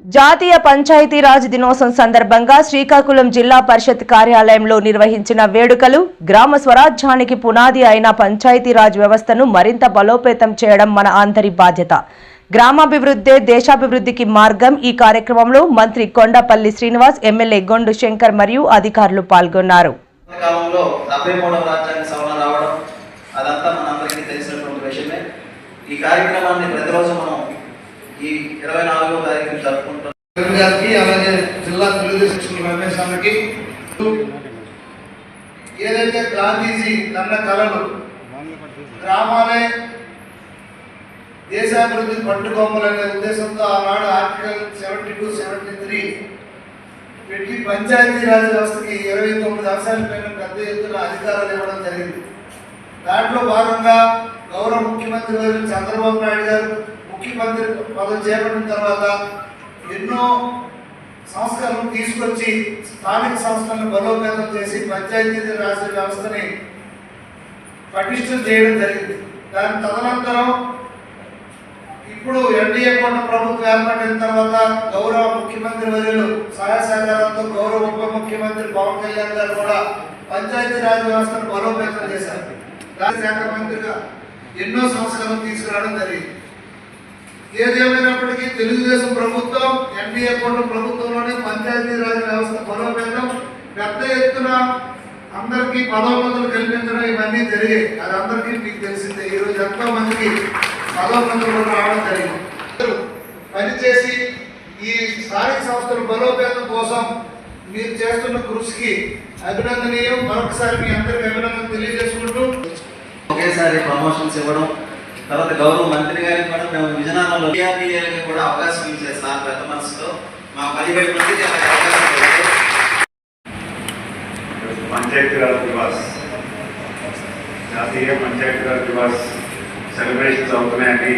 జాతీయ పంచాయతీరాజ్ దినోత్సవం సందర్భంగా శ్రీకాకుళం జిల్లా పరిషత్ కార్యాలయంలో నిర్వహించిన వేడుకలు గ్రామ స్వరాజ్యానికి పునాది అయిన పంచాయతీరాజ్ వ్యవస్థను మరింత బలోపేతం చేయడం మన అందరి బాధ్యత. గ్రామాభివృద్ధే దేశాభివృద్ధికి మార్గం. ఈ కార్యక్రమంలో మంత్రి కొండపల్లి శ్రీనివాస్, ఎమ్మెల్యే గొండు శంకర్ మరియు అధికారులు పాల్గొన్నారు. ఈ 24వ తారీఖున జరుపుకుంటాం. అలాగే జిల్లా తెలుగుదేశం రమేశానికి ఏదైతే గాంధీజీ కన్న కళలు గ్రామాలే దేశాభివృద్ధి పట్టుకొమ్మలనే ఉద్దేశంతో ఆనాడు ఆర్టికల్ 72-73 పెట్టి పంచాయతీరాజ్ వ్యవస్థకి 29 అంశాల పైన పెద్ద ఎత్తున అధికారాలు ఇవ్వడం జరిగింది. దాంట్లో భాగంగా గౌరవ ముఖ్యమంత్రి చంద్రబాబు నాయుడు గారు ముఖ్యమంత్రి పదవి చేపట్టిన తర్వాత ఎన్నో సంస్కరణలు తీసుకొచ్చి స్థానిక సంస్థలను బలోపేతం చేసి పంచాయతీరాజ్ వ్యవస్థని పటిష్టం చేయడం జరిగింది. దాని తదనంతరం ఇప్పుడు ఎన్డీఏ ప్రభుత్వం ఏర్పడిన తర్వాత గౌరవ ముఖ్యమంత్రి వర్యులు సహాయ సహకారంతో గౌరవ ఉప ముఖ్యమంత్రి పవన్ కళ్యాణ్ గారు కూడా పంచాయతీరాజ్ వ్యవస్థను బలోపేతం చేశారు. శాఖ మంత్రిగా ఎన్నో సంస్కరణలు తీసుకురావడం జరిగింది. ఏదేమైనప్పటికీ తెలుగుదేశం ప్రభుత్వం ఎన్డీఏ ప్రభుత్వంలోనే పంచాయతీరాజ్ వ్యవస్థ బలోపేతం పెద్ద ఎత్తున అందరికీ పదోన్నతులు కల్పించడం ఇవన్నీ జరిగాయి. అది అందరికీ మీకు తెలిసిందే. ఈరోజు ఎంతో మందికి పదోన్నతులు కూడా రావడం జరిగింది. పనిచేసి ఈ స్థానిక సంస్థల బలోపేతం కోసం మీరు చేస్తున్న కృషికి అభినందనీయం. మరొకసారి మీ అందరికీ అభినందనలు తెలియజేసుకుంటూ ఒకేసారి ప్రమోషన్స్ ఇవ్వడం, తర్వాత గౌరవ మంత్రి గారికి కూడా మేము విజయనగరంలో కూడా అవకాశం ఇచ్చేస్తాం. పెద్ద మనసుతో మా 17 మందికి అవకాశం పంచాయతీరాజ్ దివాస్, జాతీయ పంచాయతీరాజ్ దివాస్ సెలబ్రేషన్స్ అవుతున్నాయని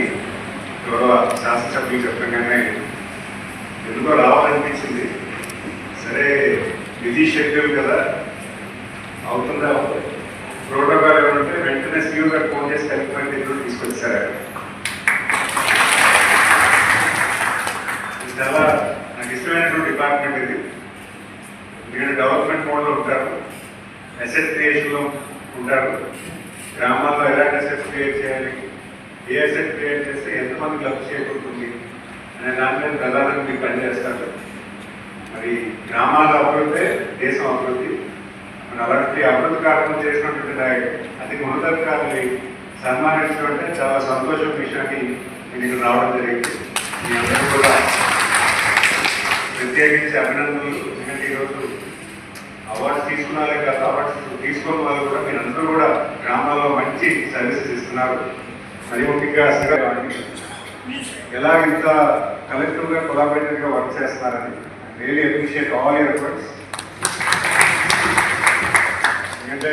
గౌరవ శాసనసభ్యులు చెప్పగానే ఎందుకో రావాలనిపించింది. సరే బిజీ షెడ్యూల్ కదా, అవుతుందా ప్రోటోకాల్ ఏమంటే వెంటనే సీఓ గారు ఫోన్ చేసి కలిపి తీసుకొచ్చారు. చాలా నాకు ఇష్టమైనటువంటి డిపార్ట్మెంట్ ఇది. ఎందుకంటే డెవలప్మెంట్ మోడ్లో ఉంటారు, అసెట్ క్రియేషన్లో ఉంటారు. గ్రామాల్లో ఎలాంటి అసెట్స్ క్రియేట్ చేయాలి, ఏ అసెట్ క్రియేట్ చేస్తే ఎంతమందికి లబ్ధి చేకూరుతుంది అనే దాని మీద ప్రధానంగా మీరు పనిచేస్తారు. మరి గ్రామాల అభివృద్ధి దేశం అభివృద్ధి. అలాంటి అభివృద్ధి కార్యక్రమం చేసినటువంటి అతి ఉన్నతాధికారులని సన్మానించడం అంటే చాలా సంతోషం విషయాన్ని నేను రావడం జరిగింది. మీ అందరూ కూడా ప్రత్యేకించి అభినందనలు. ఎందుకంటే ఈరోజు అవార్డ్స్ తీసుకున్నారే కాదు, అవార్డ్స్ తీసుకున్న వాళ్ళు కూడా మీరందరూ కూడా గ్రామాల్లో మంచి సర్వీసెస్ ఇస్తున్నారు. మరి ముఖ్యంగా ఎలా ఇంత కలెక్టివ్గా కొలాబరేటివ్గా వర్క్ చేస్తున్నారని really appreciate all your efforts. ఎందుకంటే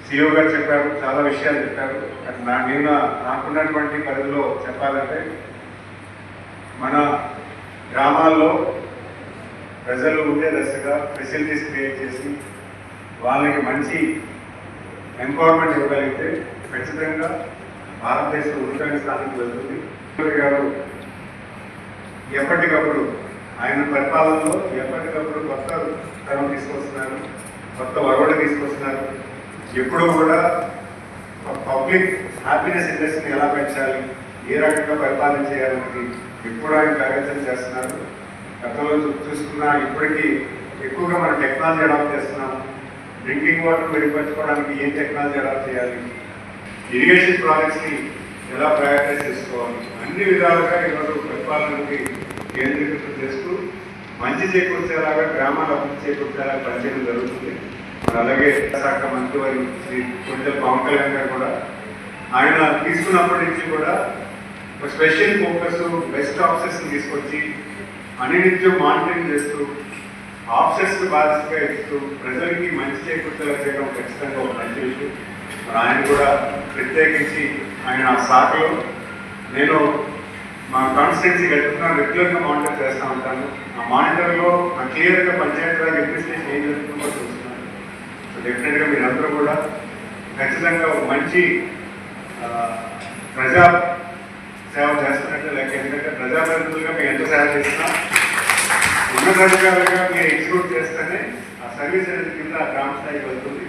సిఓ గారు చెప్పారు, చాలా విషయాలు చెప్పారు. నేను నాకున్నటువంటి పరిధిలో చెప్పాలంటే మన గ్రామాల్లో ప్రజలు ఉండే దశగా ఫెసిలిటీస్ క్రియేట్ చేసి వాళ్ళకి మంచి ఎంపవర్మెంట్ ఇవ్వగలిగితే ఖచ్చితంగా భారతదేశం ఉన్నత స్థానానికి వెళ్తుంది. గారు ఎప్పటికప్పుడు ఆయన పరిపాలనలో ఎప్పటికప్పుడు కొత్త తరం తీసుకొస్తున్నారు, కొత్త ఒరవడి తీసుకొస్తున్నారు. ఎప్పుడూ కూడా పబ్లిక్ హ్యాపీనెస్ ఇండస్ట్రీని ఎలా పెంచాలి, ఏ రకంగా పరిపాలన చేయాలని ఎప్పుడు ఆయన ప్రయత్నం చేస్తున్నారు. గతంలో చూసుకున్నా ఇప్పటికీ ఎక్కువగా మనం టెక్నాలజీ అడాప్ట్ చేస్తున్నాము. డ్రింకింగ్ వాటర్ మెరుగుపరచుకోవడానికి ఏం టెక్నాలజీ అడాప్ట్ చేయాలి, ఇరిగేషన్ ప్రాజెక్ట్స్ని ఎలా ప్రయారిటైజ్ చేసుకోవాలి, అన్ని విధాలుగా ఈరోజు పరిపాలనకి కేంద్రీకృతం చేస్తూ మంచి చేకూర్చేలాగా, గ్రామాలు అభివృద్ధి చేకూర్చేలాగా పనిచేయడం జరుగుతుంది. అలాగే శాఖ మంత్రి వారి శ్రీ కొండపల్లి పవన్ కళ్యాణ్ గారు కూడా ఆయన తీసుకున్నప్పటి నుంచి కూడా ఒక స్పెషల్ ఫోకస్ బెస్ట్ ఆఫీసర్స్ని తీసుకొచ్చి అన్నింటిలో మానిటరింగ్ చేస్తూ ఆఫీసర్స్కి బాధ్యతగా ఇస్తూ ప్రజలకి మంచి చేకూర్చేలా చేయడం ఖచ్చితంగా ఒక మంచి విషయం. ఆయన కూడా ప్రత్యేకించి ఆయన శాఖలో నేను మా కాన్స్టిట్యున్సీ గడుపుతున్నా రెగ్యులర్గా మానిటర్ చేస్తూ ఉంటాను. ఆ మానిటర్లో క్లియర్గా పంచాయతీరాజ్ అడ్మినిస్ట్రేషన్ ఏం జరుగుతుందో చూస్తున్నాను. సో డెఫినెట్గా మీరందరూ కూడా ఖచ్చితంగా ఒక మంచి ప్రజా సేవ చేస్తున్నట్టు లెక్క. ఎందుకంటే ప్రజాప్రతినిధులుగా మేము ఎంత సేవ చేసినా ఉన్నతాధికారులుగా మీరు ఎగ్జిక్యూట్ చేస్తేనే ఆ సర్వీస్ అనేది కింద ఆ గ్రామ స్థాయికి వెళ్తుంది.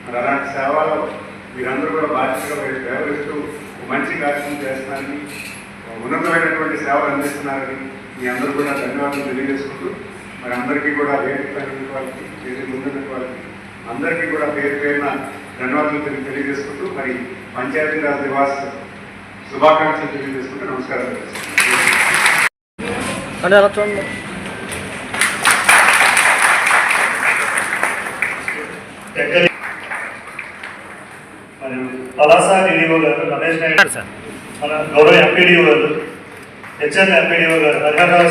మరి అలాంటి సేవలో మీరందరూ కూడా బాధ్యతగా వ్యవహరిస్తూ మంచి కార్యక్రమం చేస్తున్నారని, ఉన్నతమైనటువంటి సేవలు అందిస్తున్నారని మీ అందరూ కూడా ధన్యవాదాలు తెలియజేసుకుంటూ, మరి అందరికీ కూడా వేదిక వాళ్ళకి వేదిక ముందున్న వాళ్ళకి అందరికీ కూడా పేరు పేరున ధన్యవాదాలు తెలియజేసుకుంటూ, మరి పంచాయతీరాజ్ దివాస్ శుభాకాంక్షలు తెలియజేసుకుంటూ నమస్కారం. పలాస డిడిఓ గారు రమేష్ నాయుడు సార్, మన గౌరవ ఎంపీడీఓ గారు, హెచ్ఎన్ ఎంపీడీఓ గారు హరిహరరావు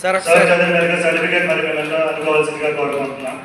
సార్ చదివిన మేరకు సర్టిఫికేట్ మరి మేము అందుకోవాల్సిందిగా కోరుకుంటున్నాం.